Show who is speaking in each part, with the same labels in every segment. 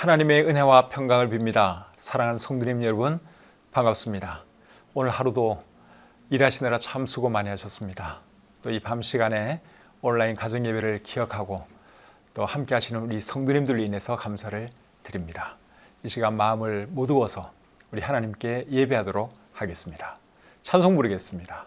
Speaker 1: 하나님의 은혜와 평강을 빕니다. 사랑하는 성도님 여러분, 반갑습니다. 오늘 하루도 일하시느라 참 수고 많이 하셨습니다. 또 이 밤 시간에 온라인 가정 예배를 기억하고 또 함께 하시는 우리 성도님들로 인해서 감사를 드립니다. 이 시간 마음을 모두어서 우리 하나님께 예배하도록 하겠습니다. 찬송 부르겠습니다.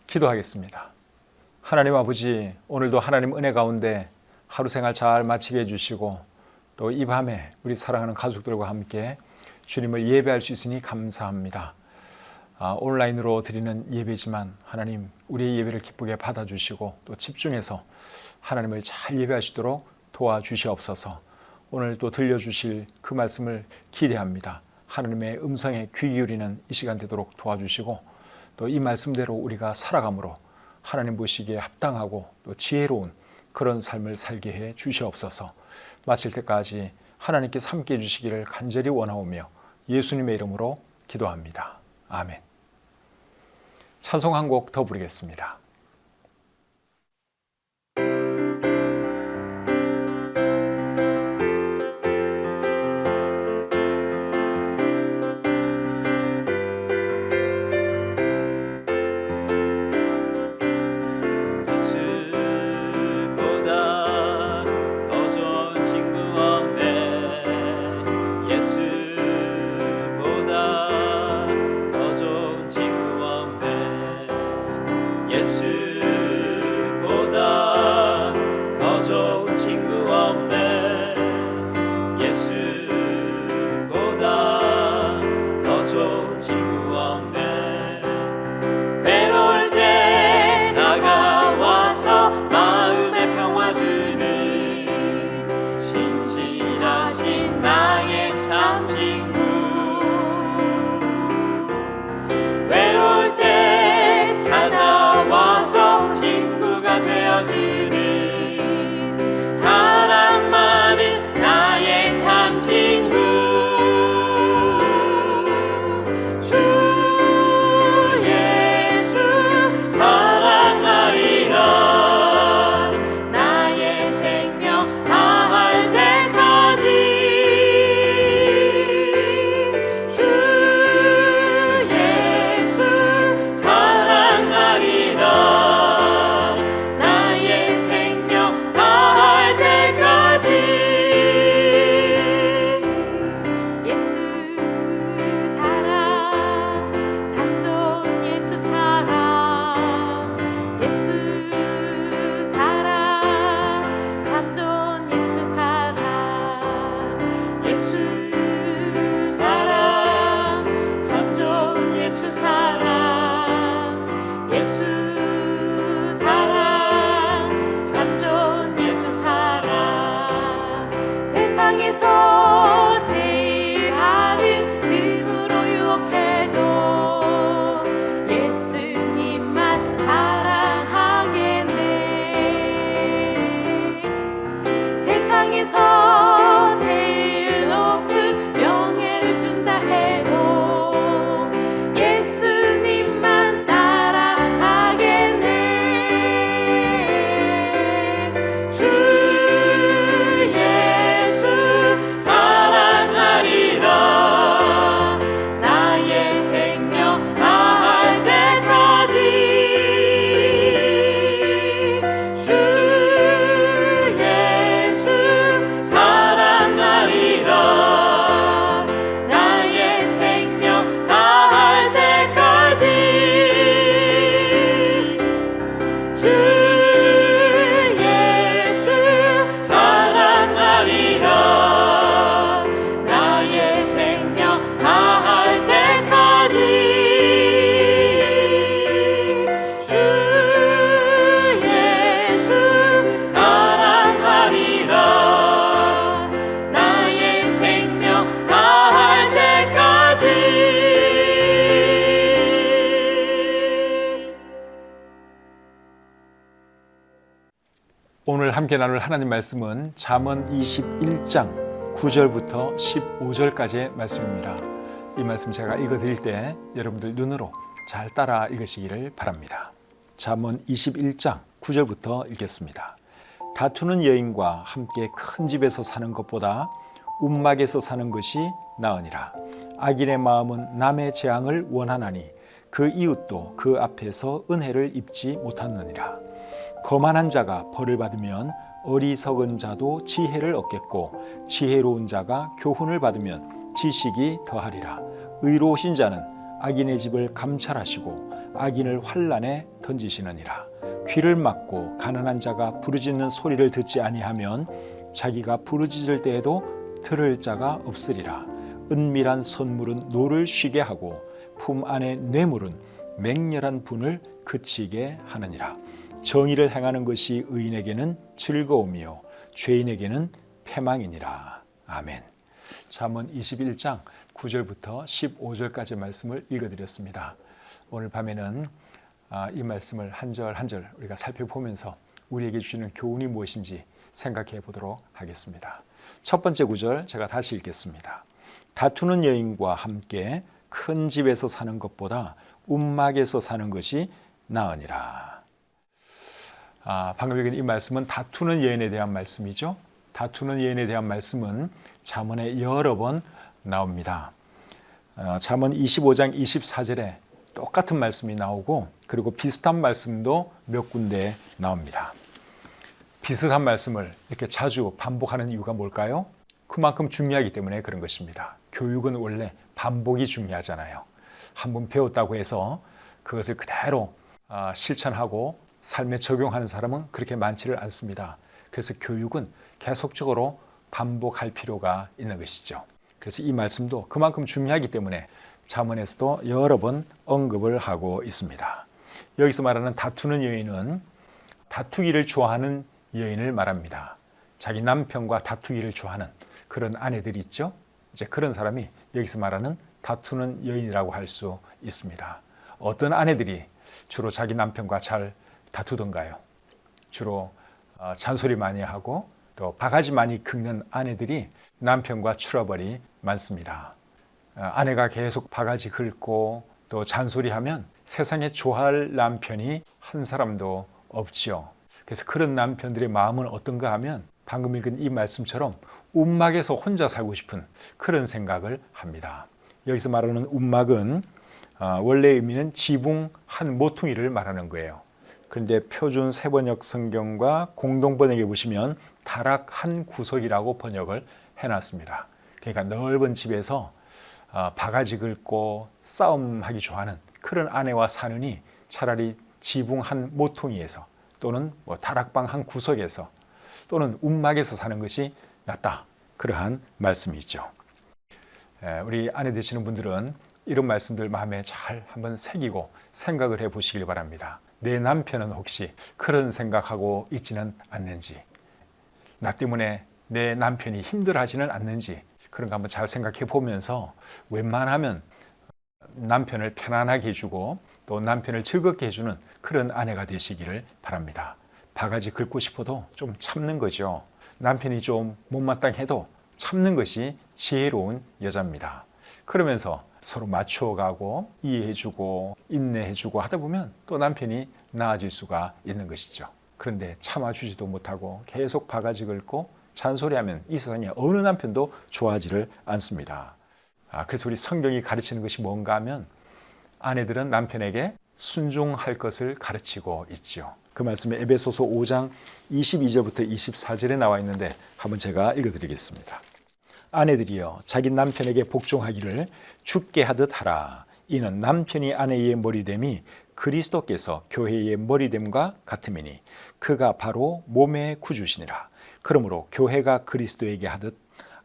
Speaker 1: 기도하겠습니다. 하나님 아버지, 오늘도 하나님 은혜 가운데 하루 생활 잘 마치게 해주시고 또 이 밤에 우리 사랑하는 가족들과 함께 주님을 예배할 수 있으니 감사합니다. 온라인으로 드리는 예배지만 하나님 우리의 예배를 기쁘게 받아주시고 또 집중해서 하나님을 잘 예배할 수 있도록 도와주시옵소서. 오늘 또 들려주실 그 말씀을 기대합니다. 하나님의 음성에 귀 기울이는 이 시간 되도록 도와주시고 또 이 말씀대로 우리가 살아감으로 하나님 보시기에 합당하고 또 지혜로운 그런 삶을 살게 해 주시옵소서. 마칠 때까지 하나님께서 함께 해주시기를 간절히 원하오며 예수님의 이름으로 기도합니다. 아멘. 찬송 한 곡 더 부르겠습니다. 오늘 함께 나눌 하나님 말씀은 잠언 21장 9절부터 15절까지의 말씀입니다. 이 말씀 제가 읽어드릴 때 여러분들 눈으로 잘 따라 읽으시기를 바랍니다. 잠언 21장 9절부터 읽겠습니다. 다투는 여인과 함께 큰 집에서 사는 것보다 움막에서 사는 것이 나으니라. 악인의 마음은 남의 재앙을 원하나니 그 이웃도 그 앞에서 은혜를 입지 못하느니라. 거만한 자가 벌을 받으면 어리석은 자도 지혜를 얻겠고 지혜로운 자가 교훈을 받으면 지식이 더하리라. 의로우신 자는 악인의 집을 감찰하시고 악인을 환난에 던지시느니라. 귀를 막고 가난한 자가 부르짖는 소리를 듣지 아니하면 자기가 부르짖을 때에도 들을 자가 없으리라. 은밀한 선물은 노를 쉬게 하고 품 안의 뇌물은 맹렬한 분을 그치게 하느니라. 정의를 행하는 것이 의인에게는 즐거움이요 죄인에게는 패망이니라. 아멘. 잠언 21장 9절부터 15절까지 말씀을 읽어드렸습니다. 오늘 밤에는 이 말씀을 한 절 한 절 우리가 살펴보면서 우리에게 주시는 교훈이 무엇인지 생각해 보도록 하겠습니다. 첫 번째 구절 제가 다시 읽겠습니다. 다투는 여인과 함께 큰 집에서 사는 것보다 움막에서 사는 것이 나으니라. 방금 읽은 이 말씀은 다투는 여인에 대한 말씀이죠. 다투는 여인에 대한 말씀은 잠언에 여러 번 나옵니다. 잠언 25장 24절에 똑같은 말씀이 나오고 그리고 비슷한 말씀도 몇 군데 나옵니다. 비슷한 말씀을 이렇게 자주 반복하는 이유가 뭘까요? 그만큼 중요하기 때문에 그런 것입니다. 교육은 원래 반복이 중요하잖아요. 한번 배웠다고 해서 그것을 그대로 실천하고 삶에 적용하는 사람은 그렇게 많지를 않습니다. 그래서 교육은 계속적으로 반복할 필요가 있는 것이죠. 그래서 이 말씀도 그만큼 중요하기 때문에 잠언에서도 여러 번 언급을 하고 있습니다. 여기서 말하는 다투는 여인은 다투기를 좋아하는 여인을 말합니다. 자기 남편과 다투기를 좋아하는 그런 아내들이 있죠. 이제 그런 사람이 여기서 말하는 다투는 여인이라고 할 수 있습니다. 어떤 아내들이 주로 자기 남편과 잘 다투던가요? 주로 잔소리 많이 하고 또 바가지 많이 긁는 아내들이 남편과 트러블이 많습니다. 아내가 계속 바가지 긁고 또 잔소리하면 세상에 좋아할 남편이 한 사람도 없지요. 그래서 그런 남편들의 마음은 어떤가 하면 방금 읽은 이 말씀처럼 움막에서 혼자 살고 싶은 그런 생각을 합니다. 여기서 말하는 움막은 원래 의미는 지붕 한 모퉁이를 말하는 거예요. 그런데 표준 세번역 성경과 공동번역에 보시면 다락 한 구석이라고 번역을 해놨습니다. 그러니까 넓은 집에서 바가지 긁고 싸움하기 좋아하는 그런 아내와 사느니 차라리 지붕 한 모퉁이에서 또는 다락방 한 구석에서 또는 움막에서 사는 것이 낫다. 그러한 말씀이죠. 우리 아내 되시는 분들은 이런 말씀들 마음에 잘 한번 새기고 생각을 해 보시길 바랍니다. 내 남편은 혹시 그런 생각하고 있지는 않는지, 나 때문에 내 남편이 힘들어하지는 않는지 그런 거 한번 잘 생각해 보면서 웬만하면 남편을 편안하게 해주고 또 남편을 즐겁게 해주는 그런 아내가 되시기를 바랍니다. 바가지 긁고 싶어도 좀 참는 거죠. 남편이 좀 못마땅해도 참는 것이 지혜로운 여자입니다. 그러면서 서로 맞춰가고 이해해주고 인내해주고 하다 보면 또 남편이 나아질 수가 있는 것이죠. 그런데 참아주지도 못하고 계속 바가지 긁고 잔소리하면 이 세상에 어느 남편도 좋아하지를 않습니다. 그래서 우리 성경이 가르치는 것이 뭔가 하면 아내들은 남편에게 순종할 것을 가르치고 있죠. 그 말씀이 에베소서 5장 22절부터 24절에 나와 있는데 한번 제가 읽어드리겠습니다. 아내들이여 자기 남편에게 복종하기를 주께 하듯 하라. 이는 남편이 아내의 머리됨이 그리스도께서 교회의 머리됨과 같음이니 그가 바로 몸의 구주시니라. 그러므로 교회가 그리스도에게 하듯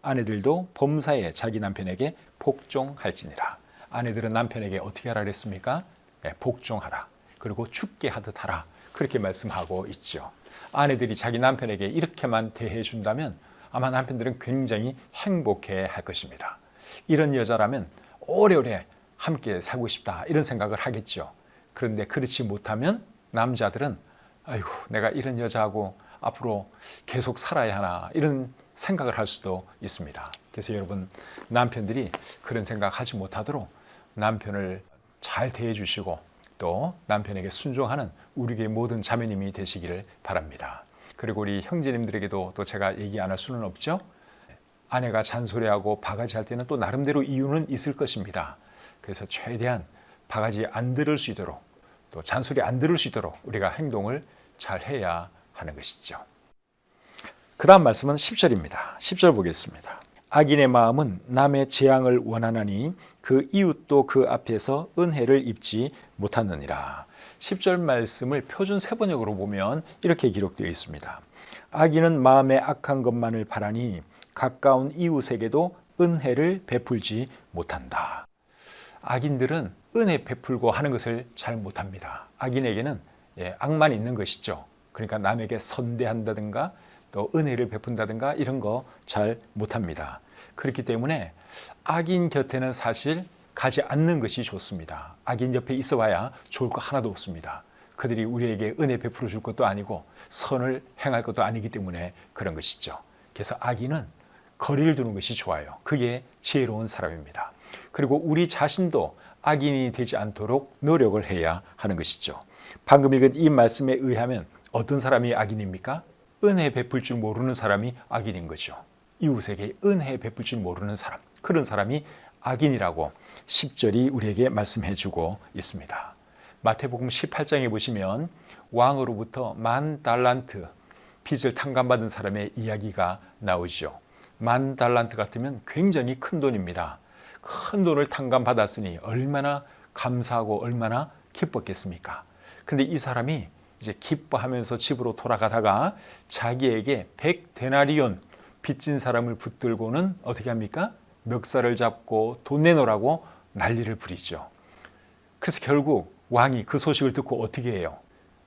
Speaker 1: 아내들도 범사에 자기 남편에게 복종할지니라. 아내들은 남편에게 어떻게 하라 그랬습니까? 복종하라. 그리고 주께 하듯 하라. 그렇게 말씀하고 있죠. 아내들이 자기 남편에게 이렇게만 대해준다면 아마 남편들은 굉장히 행복해 할 것입니다. 이런 여자라면 오래오래 함께 살고 싶다 이런 생각을 하겠죠. 그런데 그렇지 못하면 남자들은 아이고 내가 이런 여자하고 앞으로 계속 살아야 하나 이런 생각을 할 수도 있습니다. 그래서 여러분 남편들이 그런 생각하지 못하도록 남편을 잘 대해주시고 또 남편에게 순종하는 우리 교회 모든 자매님이 되시기를 바랍니다. 그리고 우리 형제님들에게도 또 제가 얘기 안 할 수는 없죠. 아내가 잔소리하고 바가지 할 때는 또 나름대로 이유는 있을 것입니다. 그래서 최대한 바가지 안 들을 수 있도록 또 잔소리 안 들을 수 있도록 우리가 행동을 잘 해야 하는 것이죠. 그 다음 말씀은 10절입니다. 10절 보겠습니다. 악인의 마음은 남의 재앙을 원하나니 그 이웃도 그 앞에서 은혜를 입지 못하느니라. 10절 말씀을 표준 세번역으로 보면 이렇게 기록되어 있습니다. 악인은 마음에 악한 것만을 바라니 가까운 이웃에게도 은혜를 베풀지 못한다. 악인들은 은혜 베풀고 하는 것을 잘 못합니다. 악인에게는 악만 있는 것이죠. 그러니까 남에게 선대한다든가 또 은혜를 베푼다든가 이런 거 잘 못합니다. 그렇기 때문에 악인 곁에는 사실 가지 않는 것이 좋습니다. 악인 옆에 있어봐야 좋을 거 하나도 없습니다. 그들이 우리에게 은혜 베풀어 줄 것도 아니고 선을 행할 것도 아니기 때문에 그런 것이죠. 그래서 악인은 거리를 두는 것이 좋아요. 그게 지혜로운 사람입니다. 그리고 우리 자신도 악인이 되지 않도록 노력을 해야 하는 것이죠. 방금 읽은 이 말씀에 의하면 어떤 사람이 악인입니까? 은혜 베풀 줄 모르는 사람이 악인인 거죠. 이웃에게 은혜 베풀 줄 모르는 사람, 그런 사람이 악인이라고 10절이 우리에게 말씀해 주고 있습니다. 마태복음 18장에 보시면 왕으로부터 10,000달란트 빚을 탕감받은 사람의 이야기가 나오죠. 10,000달란트 같으면 굉장히 큰 돈입니다. 큰 돈을 탕감받았으니 얼마나 감사하고 얼마나 기뻤겠습니까? 근데 이 사람이 이제 기뻐하면서 집으로 돌아가다가 자기에게 100데나리온 빚진 사람을 붙들고는 어떻게 합니까? 멱살을 잡고 돈 내놓으라고 난리를 부리죠. 그래서 결국 왕이 그 소식을 듣고 어떻게 해요?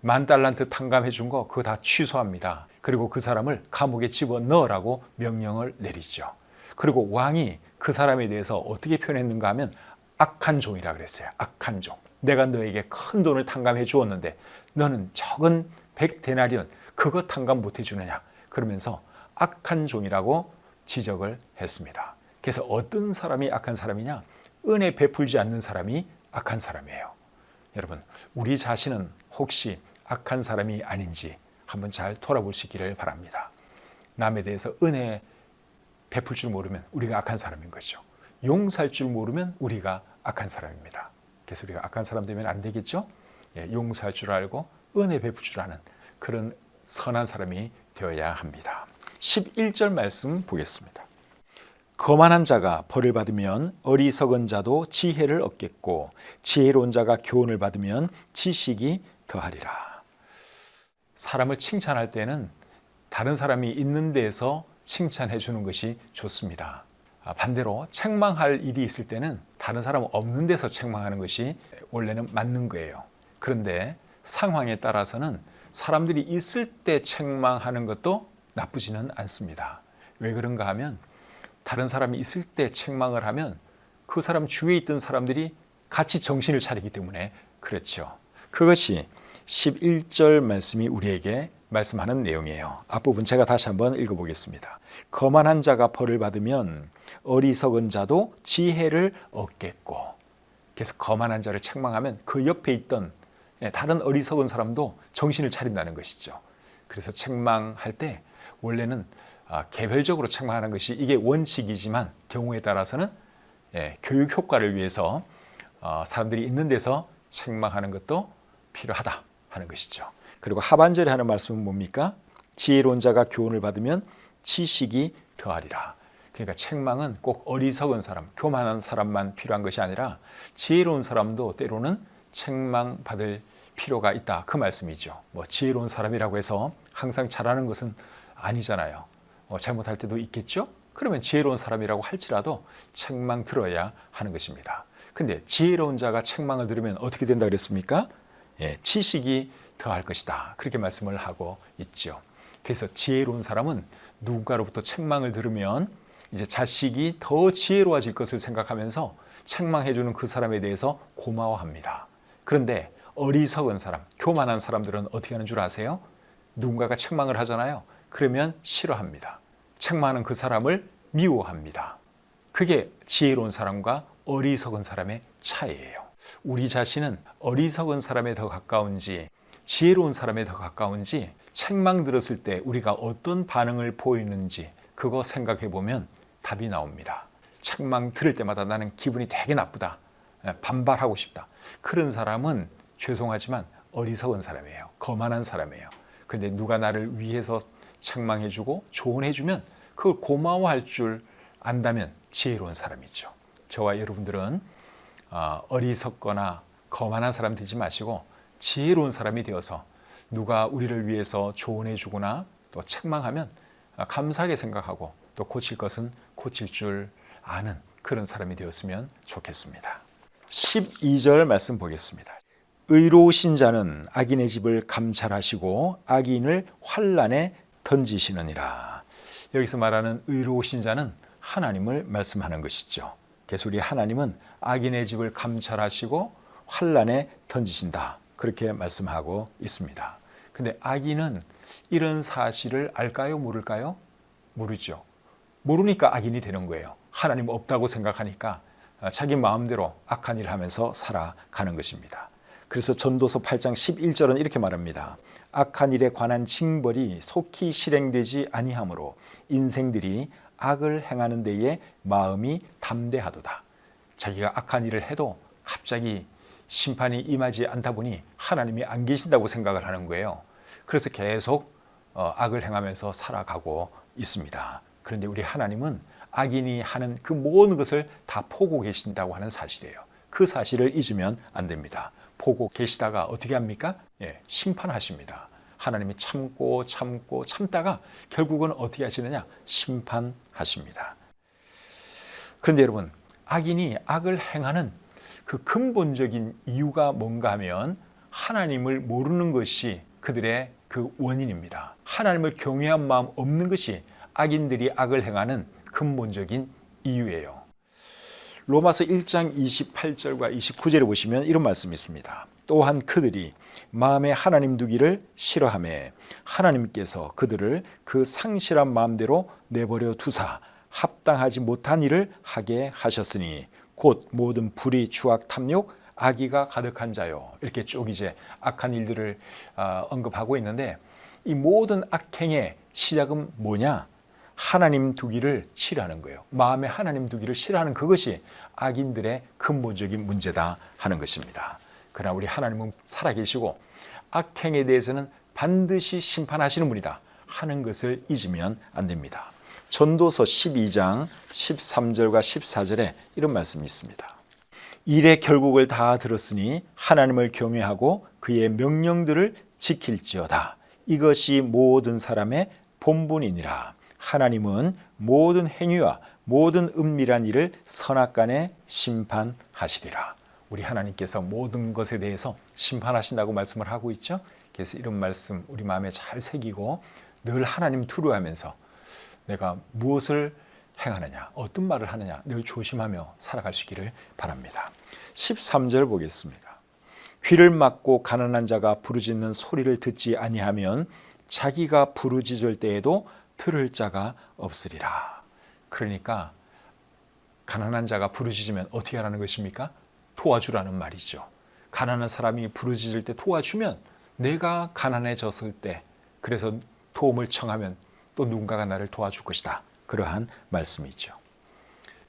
Speaker 1: 10,000달란트 탕감해 준 거 그거 다 취소합니다. 그리고 그 사람을 감옥에 집어넣으라고 명령을 내리죠. 그리고 왕이 그 사람에 대해서 어떻게 표현했는가 하면 악한 종이라 그랬어요. 악한 종. 내가 너에게 큰 돈을 탕감해 주었는데 너는 적은 100데나리온 그거 탕감 못 해주느냐. 그러면서 악한 종이라고 지적을 했습니다. 그래서 어떤 사람이 악한 사람이냐? 은혜 베풀지 않는 사람이 악한 사람이에요. 여러분, 우리 자신은 혹시 악한 사람이 아닌지 한번 잘 돌아보시기를 바랍니다. 남에 대해서 은혜 베풀 줄 모르면 우리가 악한 사람인 거죠. 용서할 줄 모르면 우리가 악한 사람입니다. 그래서 우리가 악한 사람 되면 안 되겠죠? 용서할 줄 알고 은혜 베풀 줄 아는 그런 선한 사람이 되어야 합니다. 11절 말씀 보겠습니다. 거만한 자가 벌을 받으면 어리석은 자도 지혜를 얻겠고 지혜로운 자가 교훈을 받으면 지식이 더하리라. 사람을 칭찬할 때는 다른 사람이 있는 데에서 칭찬해 주는 것이 좋습니다. 반대로 책망할 일이 있을 때는 다른 사람 없는 데서 책망하는 것이 원래는 맞는 거예요. 그런데 상황에 따라서는 사람들이 있을 때 책망하는 것도 나쁘지는 않습니다. 왜 그런가 하면 다른 사람이 있을 때 책망을 하면 그 사람 주위에 있던 사람들이 같이 정신을 차리기 때문에 그렇죠. 그것이 11절 말씀이 우리에게 말씀하는 내용이에요. 앞부분 제가 다시 한번 읽어보겠습니다. 거만한 자가 벌을 받으면 어리석은 자도 지혜를 얻겠고. 그래서 거만한 자를 책망하면 그 옆에 있던 다른 어리석은 사람도 정신을 차린다는 것이죠. 그래서 책망할 때 원래는 개별적으로 책망하는 것이 이게 원칙이지만 경우에 따라서는 교육 효과를 위해서 사람들이 있는 데서 책망하는 것도 필요하다 하는 것이죠. 그리고 하반절에 하는 말씀은 뭡니까? 지혜로운 자가 교훈을 받으면 지식이 더하리라. 그러니까 책망은 꼭 어리석은 사람, 교만한 사람만 필요한 것이 아니라 지혜로운 사람도 때로는 책망받을 필요가 있다. 그 말씀이죠. 지혜로운 사람이라고 해서 항상 잘하는 것은 아니잖아요. 잘못할 때도 있겠죠? 그러면 지혜로운 사람이라고 할지라도 책망 들어야 하는 것입니다. 근데 지혜로운 자가 책망을 들으면 어떻게 된다 그랬습니까? 지식이 더할 것이다. 그렇게 말씀을 하고 있죠. 그래서 지혜로운 사람은 누군가로부터 책망을 들으면 이제 자식이 더 지혜로워질 것을 생각하면서 책망해주는 그 사람에 대해서 고마워합니다. 그런데 어리석은 사람, 교만한 사람들은 어떻게 하는 줄 아세요? 누군가가 책망을 하잖아요. 그러면 싫어합니다. 책망하는 그 사람을 미워합니다. 그게 지혜로운 사람과 어리석은 사람의 차이예요. 우리 자신은 어리석은 사람에 더 가까운지 지혜로운 사람에 더 가까운지 책망 들었을 때 우리가 어떤 반응을 보이는지 그거 생각해 보면 답이 나옵니다. 책망 들을 때마다 나는 기분이 되게 나쁘다. 반발하고 싶다. 그런 사람은 죄송하지만 어리석은 사람이에요. 거만한 사람이에요. 그런데 누가 나를 위해서 책망해주고 조언해주면 그걸 고마워할 줄 안다면 지혜로운 사람이죠. 저와 여러분들은 어리석거나 거만한 사람 되지 마시고 지혜로운 사람이 되어서 누가 우리를 위해서 조언해주거나 또 책망하면 감사하게 생각하고 또 고칠 것은 고칠 줄 아는 그런 사람이 되었으면 좋겠습니다. 12절 말씀 보겠습니다. 의로우신 자는 악인의 집을 감찰하시고 악인을 환난에 던지시느니라. 여기서 말하는 의로우신 자는 하나님을 말씀하는 것이죠. 그래서 우리 하나님은 악인의 집을 감찰하시고 환란에 던지신다. 그렇게 말씀하고 있습니다. 근데 악인은 이런 사실을 알까요? 모를까요? 모르죠. 모르니까 악인이 되는 거예요. 하나님 없다고 생각하니까 자기 마음대로 악한 일을 하면서 살아가는 것입니다. 그래서 전도서 8장 11절은 이렇게 말합니다. 악한 일에 관한 징벌이 속히 실행되지 아니하므로 인생들이 악을 행하는 데에 마음이 담대하도다. 자기가 악한 일을 해도 갑자기 심판이 임하지 않다 보니 하나님이 안 계신다고 생각을 하는 거예요. 그래서 계속 악을 행하면서 살아가고 있습니다. 그런데 우리 하나님은 악인이 하는 그 모든 것을 다 보고 계신다고 하는 사실이에요. 그 사실을 잊으면 안 됩니다. 보고 계시다가 어떻게 합니까? 심판하십니다. 하나님이 참다가 결국은 어떻게 하시느냐? 심판하십니다. 그런데 여러분, 악인이 악을 행하는 그 근본적인 이유가 뭔가 하면 하나님을 모르는 것이 그들의 그 원인입니다. 하나님을 경외한 마음 없는 것이 악인들이 악을 행하는 근본적인 이유예요. 로마서 1장 28절과 29절에 보시면 이런 말씀이 있습니다. 또한 그들이 마음에 하나님 두기를 싫어하매 하나님께서 그들을 그 상실한 마음대로 내버려 두사 합당하지 못한 일을 하게 하셨으니 곧 모든 불의, 추악, 탐욕, 악의가 가득한 자요. 이렇게 쭉 이제 악한 일들을 언급하고 있는데 이 모든 악행의 시작은 뭐냐? 하나님 두기를 싫어하는 거예요. 마음에 하나님 두기를 싫어하는 그것이 악인들의 근본적인 문제다 하는 것입니다. 그러나 우리 하나님은 살아계시고 악행에 대해서는 반드시 심판하시는 분이다 하는 것을 잊으면 안 됩니다. 전도서 12장 13절과 14절에 이런 말씀이 있습니다. 일의 결국을 다 들었으니 하나님을 경외하고 그의 명령들을 지킬지어다. 이것이 모든 사람의 본분이니라. 하나님은 모든 행위와 모든 은밀한 일을 선악간에 심판하시리라. 우리 하나님께서 모든 것에 대해서 심판하신다고 말씀을 하고 있죠. 그래서 이런 말씀 우리 마음에 잘 새기고 늘 하나님 두려워하면서 내가 무엇을 행하느냐, 어떤 말을 하느냐 늘 조심하며 살아가시기를 바랍니다. 13절 보겠습니다. 귀를 막고 가난한 자가 부르짖는 소리를 듣지 아니하면 자기가 부르짖을 때에도 들을 자가 없으리라. 그러니까 가난한 자가 부르짖으면 어떻게 하라는 것입니까? 도와주라는 말이죠. 가난한 사람이 부르짖을 때 도와주면 내가 가난해졌을 때 그래서 도움을 청하면 또 누군가가 나를 도와줄 것이다. 그러한 말씀이죠.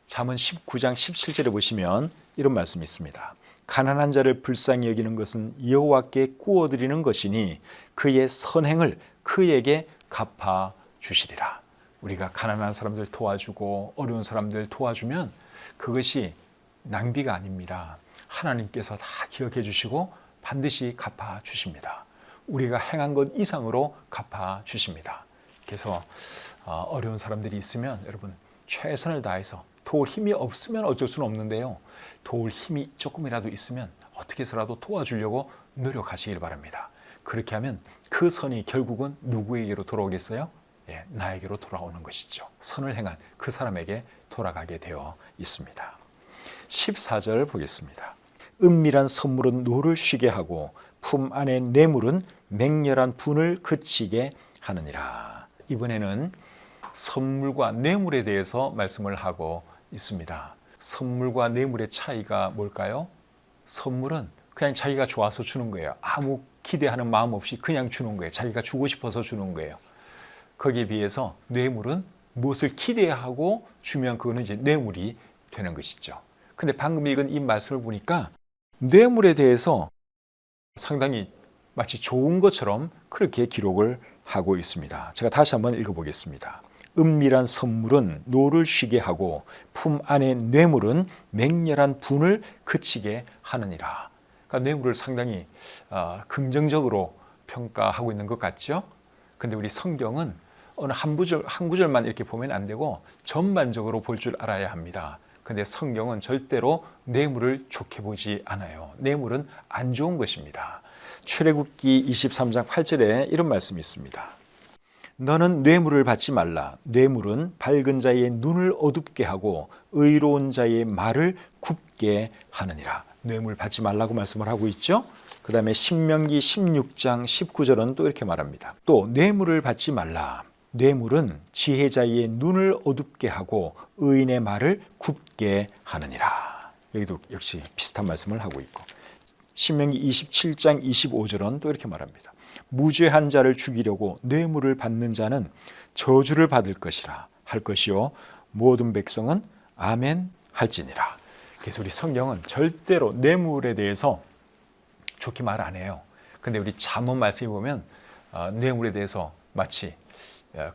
Speaker 1: 잠언 19장 17절에 보시면 이런 말씀이 있습니다. 가난한 자를 불쌍히 여기는 것은 여호와께 구워드리는 것이니 그의 선행을 그에게 갚아 주시리라. 우리가 가난한 사람들 도와주고 어려운 사람들 도와주면 그것이 낭비가 아닙니다. 하나님께서 다 기억해 주시고 반드시 갚아 주십니다. 우리가 행한 것 이상으로 갚아 주십니다. 그래서 어려운 사람들이 있으면 여러분 최선을 다해서 도울 힘이 없으면 어쩔 수는 없는데요. 도울 힘이 조금이라도 있으면 어떻게 해서라도 도와주려고 노력하시길 바랍니다. 그렇게 하면 그 선이 결국은 누구에게로 돌아오겠어요? 나에게로 돌아오는 것이죠. 선을 행한 그 사람에게 돌아가게 되어 있습니다. 14절 보겠습니다. 은밀한 선물은 노를 쉬게 하고 품 안의 뇌물은 맹렬한 분을 그치게 하느니라. 이번에는 선물과 뇌물에 대해서 말씀을 하고 있습니다. 선물과 뇌물의 차이가 뭘까요? 선물은 그냥 자기가 좋아서 주는 거예요. 아무 기대하는 마음 없이 그냥 주는 거예요. 자기가 주고 싶어서 주는 거예요. 거기에 비해서 뇌물은 무엇을 기대하고 주면 그거는 이제 뇌물이 되는 것이죠. 근데 방금 읽은 이 말씀을 보니까 뇌물에 대해서 상당히 마치 좋은 것처럼 그렇게 기록을 하고 있습니다. 제가 다시 한번 읽어보겠습니다. 은밀한 선물은 노를 쉬게 하고 품 안의 뇌물은 맹렬한 분을 그치게 하느니라. 그러니까 뇌물을 상당히 긍정적으로 평가하고 있는 것 같죠? 근데 우리 성경은 어느 한 구절만 이렇게 보면 안 되고 전반적으로 볼 줄 알아야 합니다. 근데 성경은 절대로 뇌물을 좋게 보지 않아요. 뇌물은 안 좋은 것입니다. 출애굽기 23장 8절에 이런 말씀이 있습니다. 너는 뇌물을 받지 말라. 뇌물은 밝은 자의 눈을 어둡게 하고 의로운 자의 말을 굽게 하느니라. 뇌물 받지 말라고 말씀을 하고 있죠. 그 다음에 신명기 16장 19절은 또 이렇게 말합니다. 또 뇌물을 받지 말라. 뇌물은 지혜자의 눈을 어둡게 하고 의인의 말을 굽게 하느니라. 여기도 역시 비슷한 말씀을 하고 있고, 신명기 27장 25절은 또 이렇게 말합니다. 무죄한 자를 죽이려고 뇌물을 받는 자는 저주를 받을 것이라 할 것이요 모든 백성은 아멘 할지니라. 그래서 우리 성경은 절대로 뇌물에 대해서 좋게 말 안 해요. 근데 우리 잠언 말씀에 보면 뇌물에 대해서 마치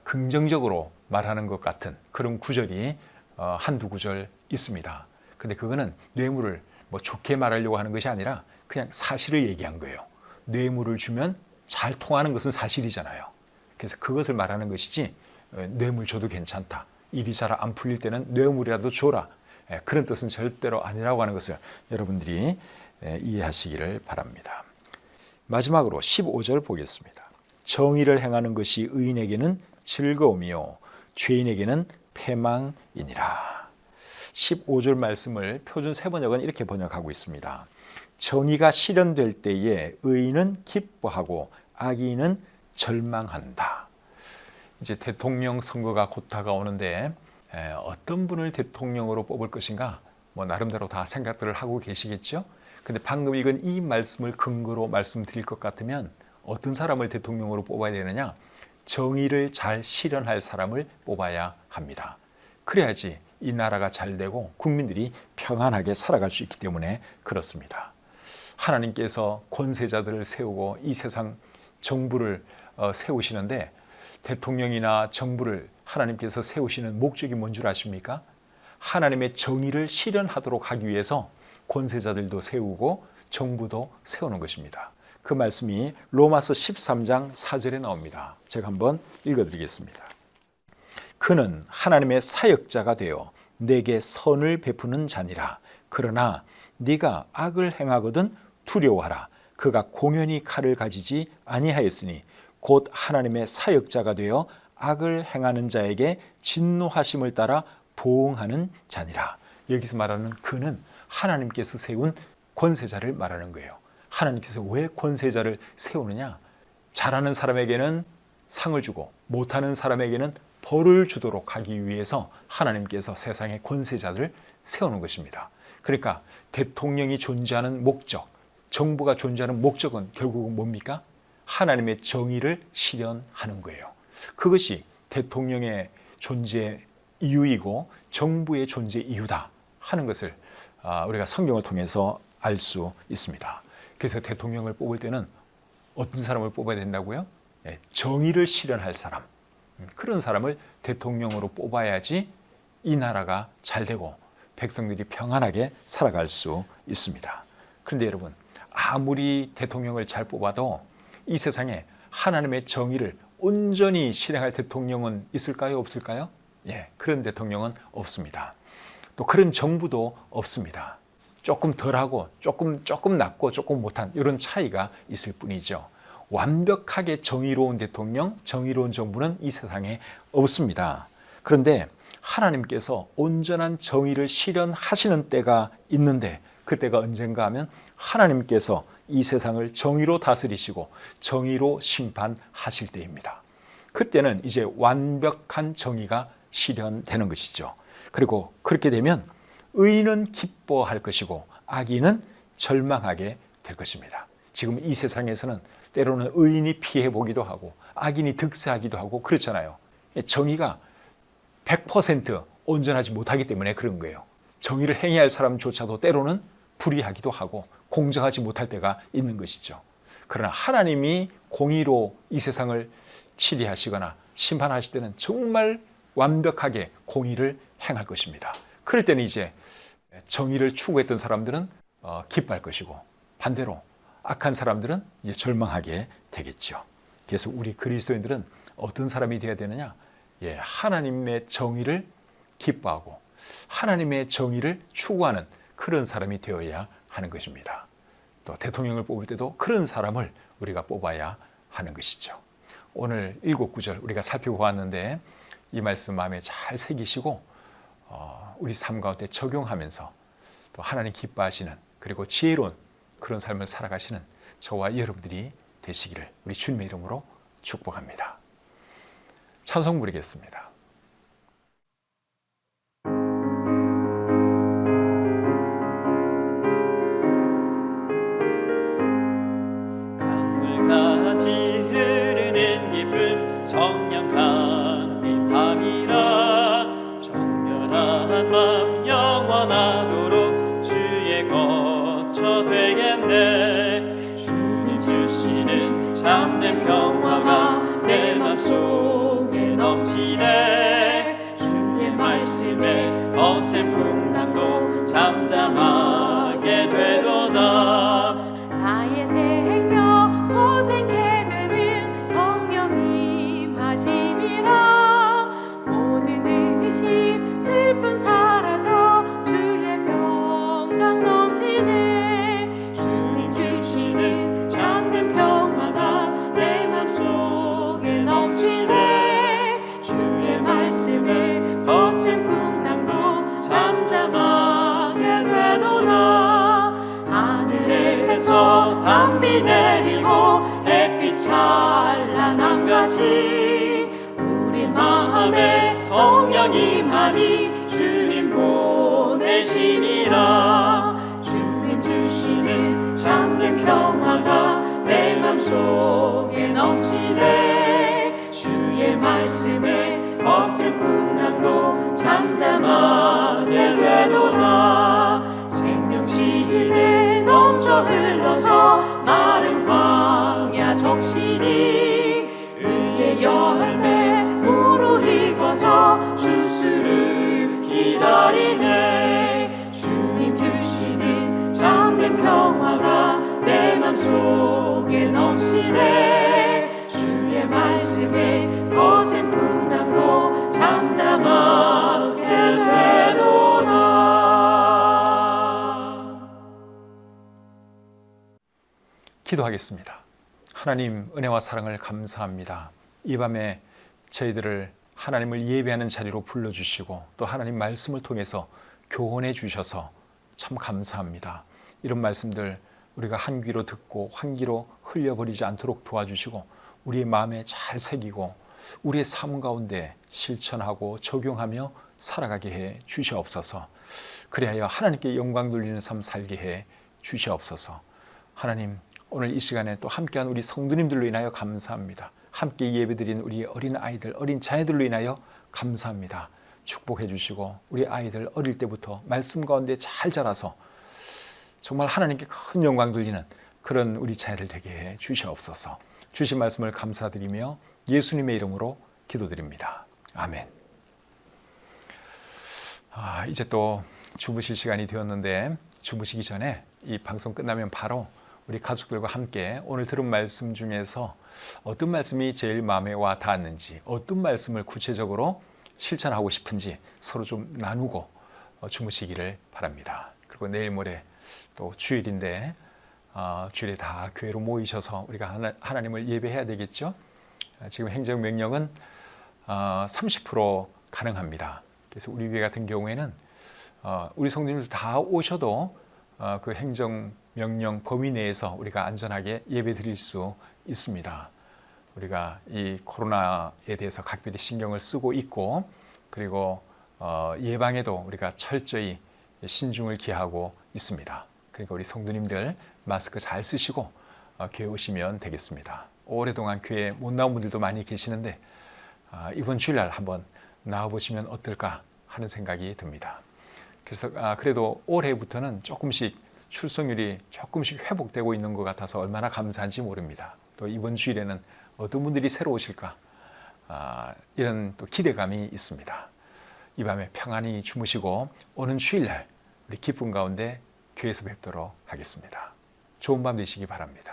Speaker 1: 긍정적으로 말하는 것 같은 그런 구절이 한두 구절 있습니다. 근데 그거는 뇌물을 뭐 좋게 말하려고 하는 것이 아니라 그냥 사실을 얘기한 거예요. 뇌물을 주면 잘 통하는 것은 사실이잖아요. 그래서 그것을 말하는 것이지 뇌물 줘도 괜찮다. 일이 잘 안 풀릴 때는 뇌물이라도 줘라. 그런 뜻은 절대로 아니라고 하는 것을 여러분들이 이해하시기를 바랍니다. 마지막으로 15절 보겠습니다. 정의를 행하는 것이 의인에게는 즐거움이요 죄인에게는 패망이니라. 15절 말씀을 표준 세번역은 이렇게 번역하고 있습니다. 정의가 실현될 때에 의인은 기뻐하고 악인은 절망한다. 이제 대통령 선거가 곧 다가오는데 어떤 분을 대통령으로 뽑을 것인가 뭐 나름대로 다 생각들을 하고 계시겠죠. 근데 방금 읽은 이 말씀을 근거로 말씀드릴 것 같으면 어떤 사람을 대통령으로 뽑아야 되느냐? 정의를 잘 실현할 사람을 뽑아야 합니다. 그래야지 이 나라가 잘 되고 국민들이 평안하게 살아갈 수 있기 때문에 그렇습니다. 하나님께서 권세자들을 세우고 이 세상 정부를 세우시는데 대통령이나 정부를 하나님께서 세우시는 목적이 뭔 줄 아십니까? 하나님의 정의를 실현하도록 하기 위해서 권세자들도 세우고 정부도 세우는 것입니다. 그 말씀이 로마서 13장 4절에 나옵니다. 제가 한번 읽어드리겠습니다. 그는 하나님의 사역자가 되어 내게 선을 베푸는 자니라. 그러나 네가 악을 행하거든 두려워하라. 그가 공연히 칼을 가지지 아니하였으니 곧 하나님의 사역자가 되어 악을 행하는 자에게 진노하심을 따라 보응하는 자니라. 여기서 말하는 그는 하나님께서 세운 권세자를 말하는 거예요. 하나님께서 왜 권세자를 세우느냐? 잘하는 사람에게는 상을 주고 못하는 사람에게는 벌을 주도록 하기 위해서 하나님께서 세상의 권세자들을 세우는 것입니다. 그러니까 대통령이 존재하는 목적, 정부가 존재하는 목적은 결국은 뭡니까? 하나님의 정의를 실현하는 거예요. 그것이 대통령의 존재 이유이고 정부의 존재 이유다 하는 것을 우리가 성경을 통해서 알 수 있습니다. 그래서 대통령을 뽑을 때는 어떤 사람을 뽑아야 된다고요? 정의를 실현할 사람, 그런 사람을 대통령으로 뽑아야지 이 나라가 잘 되고 백성들이 평안하게 살아갈 수 있습니다. 그런데 여러분, 아무리 대통령을 잘 뽑아도 이 세상에 하나님의 정의를 온전히 실행할 대통령은 있을까요? 없을까요? 그런 대통령은 없습니다. 또 그런 정부도 없습니다. 조금 덜하고 조금 낮고 조금 못한 이런 차이가 있을 뿐이죠. 완벽하게 정의로운 대통령, 정의로운 정부는 이 세상에 없습니다. 그런데 하나님께서 온전한 정의를 실현하시는 때가 있는데 그 때가 언젠가 하면 하나님께서 이 세상을 정의로 다스리시고 정의로 심판하실 때입니다. 그때는 이제 완벽한 정의가 실현되는 것이죠. 그리고 그렇게 되면 의인은 기뻐할 것이고 악인은 절망하게 될 것입니다. 지금 이 세상에서는 때로는 의인이 피해 보기도 하고 악인이 득세하기도 하고 그렇잖아요. 정의가 100% 온전하지 못하기 때문에 그런 거예요. 정의를 행해야 할 사람조차도 때로는 불의하기도 하고 공정하지 못할 때가 있는 것이죠. 그러나 하나님이 공의로 이 세상을 치리하시거나 심판하실 때는 정말 완벽하게 공의를 행할 것입니다. 그럴 때는 이제 정의를 추구했던 사람들은 기뻐할 것이고 반대로 악한 사람들은 이제 절망하게 되겠죠. 그래서 우리 그리스도인들은 어떤 사람이 되어야 되느냐? 하나님의 정의를 기뻐하고 하나님의 정의를 추구하는 그런 사람이 되어야 하는 것입니다. 또 대통령을 뽑을 때도 그런 사람을 우리가 뽑아야 하는 것이죠. 오늘 7구절 우리가 살펴보았는데 이 말씀 마음에 잘 새기시고 우리 삶 가운데 적용하면서 또 하나님 기뻐하시는 그리고 지혜로운 그런 삶을 살아가시는 저와 여러분들이 되시기를 우리 주님의 이름으로 축복합니다. 찬송 부르겠습니다.
Speaker 2: 강물같이 흐르는 기쁨 성령 강림함이라 정결한 맘 영원하도록 주의 거처 되겠네. 주님 주시는 참된 평화가 내 맘속에 넘치네. 주의 말씀에 거센 풍랑도 잠잠하게 되도다.
Speaker 3: 나의 생명 소생케 되는 성령님 하심이라. 모든 의심 슬픔 사라져 주의 평강 넘치네. 주님 주시는 참된 평화가 내 맘속에 넘치네. 주의 말씀에 거센 풍랑도 잠잠하게 되도다. 하늘에서 단비 내리고 햇빛 찬란함같이 우리 마음에 성령 임하니 주님 보내심이라. 주님 주시는 참된 평화가 내 맘속에 넘치네. 주의 말씀에 거센 풍랑도 잠잠하게 되도다. 생명시에 넘쳐 흘러서 마른 광야 적시니 의의 열매 무르익어서 주수를 기다리네. 주님 주시는 참된 평화가 내 맘속에 넘치네. 주의 말씀에 거센 풍랑도 잠잠하게 되도다.
Speaker 1: 기도하겠습니다. 하나님 은혜와 사랑을 감사합니다. 이 밤에 저희들을 하나님을 예배하는 자리로 불러주시고 또 하나님 말씀을 통해서 교훈해 주셔서 참 감사합니다. 이런 말씀들 우리가 한 귀로 듣고 한 귀로 흘려버리지 않도록 도와주시고 우리의 마음에 잘 새기고 우리의 삶 가운데 실천하고 적용하며 살아가게 해 주시옵소서. 그리하여 하나님께 영광 돌리는 삶 살게 해 주시옵소서. 하나님 오늘 이 시간에 또 함께한 우리 성도님들로 인하여 감사합니다. 함께 예배드린 우리 어린 아이들, 어린 자녀들로 인하여 감사합니다. 축복해 주시고 우리 아이들 어릴 때부터 말씀 가운데 잘 자라서 정말 하나님께 큰 영광 돌리는 그런 우리 자녀들 되게 해 주시옵소서. 주신 말씀을 감사드리며 예수님의 이름으로 기도드립니다. 아멘. 이제 또 주무실 시간이 되었는데 주무시기 전에 이 방송 끝나면 바로 우리 가족들과 함께 오늘 들은 말씀 중에서 어떤 말씀이 제일 마음에 와 닿았는지, 어떤 말씀을 구체적으로 실천하고 싶은지 서로 좀 나누고 주무시기를 바랍니다. 그리고 내일 모레 또 주일인데 주일에 다 교회로 모이셔서 우리가 하나님을 예배해야 되겠죠. 지금 행정명령은 30% 가능합니다. 그래서 우리 교회 같은 경우에는 우리 성도님들 다 오셔도 그 행정명령 범위 내에서 우리가 안전하게 예배 드릴 수 있습니다. 우리가 이 코로나에 대해서 각별히 신경을 쓰고 있고 그리고 예방에도 우리가 철저히 신중을 기하고 있습니다. 그러니까 우리 성도님들 마스크 잘 쓰시고 교회 오시면 되겠습니다. 오랫동안 교회 못 나온 분들도 많이 계시는데 이번 주일날 한번 나와보시면 어떨까 하는 생각이 듭니다. 그래서 그래도 올해부터는 조금씩 출석률이 조금씩 회복되고 있는 것 같아서 얼마나 감사한지 모릅니다. 또 이번 주일에는 어떤 분들이 새로 오실까 이런 또 기대감이 있습니다. 이 밤에 평안히 주무시고 오는 주일날 우리 기쁨 가운데 교회에서 뵙도록 하겠습니다. 좋은 밤 되시기 바랍니다.